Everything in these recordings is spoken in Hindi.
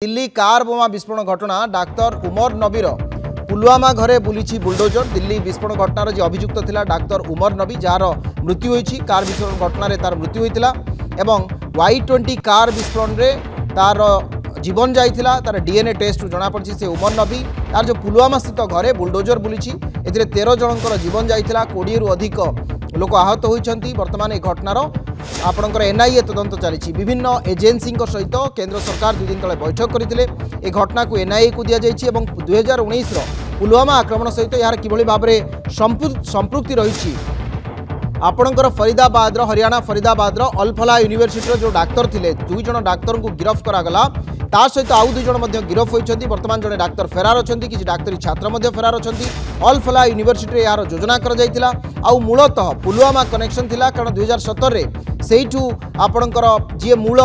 दिल्ली कार बोमा विस्फोरण घटना डाक्तर उमर नबीर पुलवामा घरे बुली बुलडोजर। दिल्ली विस्फोरण घटनार जो अभियुक्त थिला डाक्तर उमर नबी जार मृत्यु होईछि। कार विस्फोरण घटना तार मृत्यु होइतिला एवं Y20 कार विस्फोरण रे तार जीवन जाइथिला। तार डीएनए टेस्ट जना पड़छि से उमर नबी तार जो पुलवामा स्थित घरे बुलडोजर बुलीछि एथिरे 13 जनकर जीवन जाइथिला। 20 रु अधिक लोक आहत होइछन्ति। वर्तमान ए घटनार आपणकर एनआईए तदंत चली। विभिन्न एजेन्सी सहित केंद्र सरकार 2 दिन तले बैठक करते ए घटना को एनआईए को दि जाइए। 2019 पुलवामा आक्रमण सहित यार किभली भाव में संपृक्ति रही आपणकर फरीदाबाद हरियाणा फरीदाबाद अल्फला यूनिवर्सिटी जो डाक्तर थे 2 जन डाक्तर को गिरफ्त करागला। ता सहित आउ 2 जन गिरफ होती। वर्तमान जड़े डाक्तर फेरार अच्छा कि डाक्तरी छात्र फेरार अच्छा। अल्फला यूनिवर्सिटी यार योजना कर मूलतः पुलवामा कनेक्शन थिला कारण 2017 सेठू आपणकर जी मूल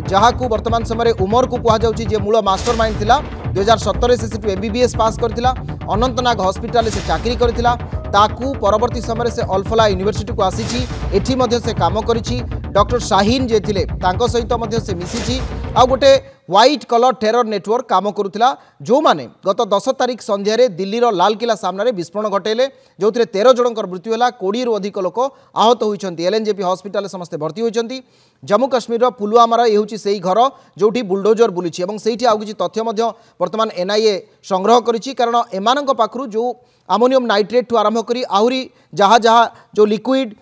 जहाँ को वर्तमान समय उमर को कहुच्छी जी मूल मास्टर माइंड थिला 2017 से सेठू MBBS पास करथिला। अनंतनाग हॉस्पिटल से चाकरी करथिला। ताकू परवर्ती समय से अल्फला यूनिवर्सिटी को आसी एठी मध्य से काम करिछि। डॉक्टर शाहीन जे थिले तांको सहित मध्य से मिसिछि। आ गोटे व्हाइट कलर टेरर नेटवर्क काम करुथिला जो माने गत 10 तारिख संध्यारे दिल्ली रो लाल किला सामने विस्फोरण घटेले जो 13 जनकर मृत्यु है। 20 रु अधिक लोक आहत होइछन्ति। LNJP हॉस्पिटल समस्ते भर्ती होइछन्ति। जम्मू काश्मीर पुलवामार ये होछि सेही घर जोठी बुलडोजर बुलिछि एवं सेठी आउ किछि तथ्य मध्य वर्तमान एनआईए संग्रह करिछि कारण एमानंक पाखरु जो अमोनियम नाइट्रेट ठू आरंभ करी आहुरी जहाँ जहाँ जो लिक्विड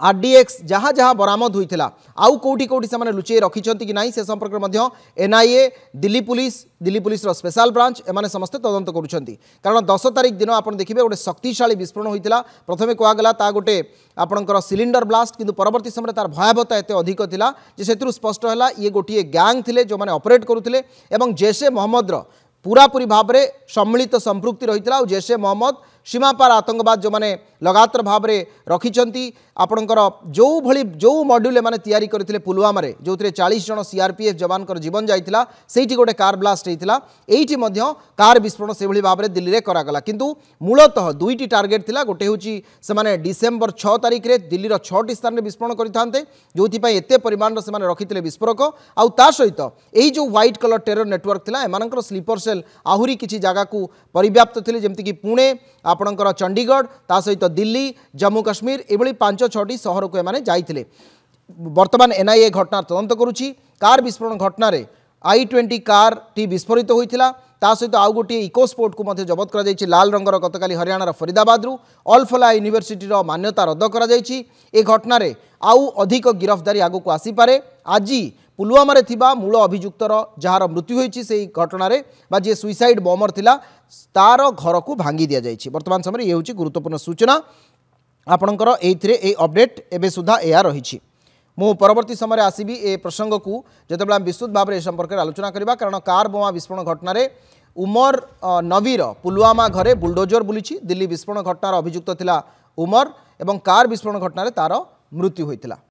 RDX जहाँ जहाँ बरामद होइथिला आउ कोठी कोठी से लुचेई रखिछन्ति कि नाही से संपर्क में एनआईए दिल्ली पुलिस रो स्पेशल ब्रांच एमाने समस्ते तदंत करुछन्ति। कारण 10 तारिख दिन आपण देखिबे गोटे शक्तिशाली विस्फोरण होइथिला। प्रथमे कहगला ता गोटे आपणकर सिलिंडर ब्लास्ट किंतु परवर्ती समय तार भयावहता एते अधिक थिला जे सेतुरु स्पष्ट हैला ये गोटे गैंग थिले जो माने ऑपरेट करुथिले एवं जैशे मोहम्मद रो पूरापूरी भाव में सम्मिलित संपृक्ति रही है। जैशे मोहम्मद सीमापार आतंकवाद जो मैंने लगातार भाव में रखिंट आपणकर जो मॉड्यूल मैंने तैयारी करते पुलवामा रे जो 40 जन CRPF जवान जीवन जाइथिला सेठी गोटे कार ब्लास्ट होता। एठी मध्य कार विस्फोरण से भाव में दिल्ली में करागला किंतु मूलतः 2टी टार्गेट थिला। गोटे होची से माने डिसेम्बर 6 तारिख रे दिल्ली रो 6टी स्थान में विस्फोरण करते जो एते परिमाण से माने रखिथिले विस्फोरक आउ ता सहित एही जो व्हाइट कलर टेरर नेटवर्क थिला एमानकर स्लीपर सेल आहुरी किछि जगह को परिव्याप्त थिले जेमति कि पुणे आपणकर चंडीगढ़ ता सहित दिल्ली जम्मू काश्मीर एभली 5-6टी सहर को एमाने जाइथिले। वर्तमान एनआईए घटना तदंत करुछि। कार विस्फोरण घटना रे I20 कार टी विस्फोरित होइथिला। ता सहित आउ गोटे इकोस्पोर्ट को मध्य जबत करा जाइछि। लाल रंगर गतकाली हरियाणा फरीदाबाद रु अल्फला यूनिवर्सिटी रो मान्यता रद्द करा जाइछि। ए घटना रे आउ अधिक गिरफ्तारी आगु को आसी पारे। आज पुलवामा रे थिबा मूल अभियुक्तर जार मृत्यु होइछि सेही घटना रे बा जे सुइसाइड बॉमर थिला तार घर को भांगी दिया जाइछि। वर्तमान समय ये होछि गुरुत्वपूर्ण सूचना आपणकर एथिरे ए अपडेट एबे सुधा एया रहिछि। मु परवर्ती समय आसीबी ए प्रसंग को जेतेबेला विस्तृत भाव में संपर्क में आलोचना करिबा कारण कार बोमा विस्फोरण घटना रे उमर नबीर पुलवामा घरे बुलडोजर बुलिछि। दिल्ली विस्फोरण घटनार अभियुक्त थिला उमर एवं कार विस्फोरण घटना रे तार मृत्यु होइतिला।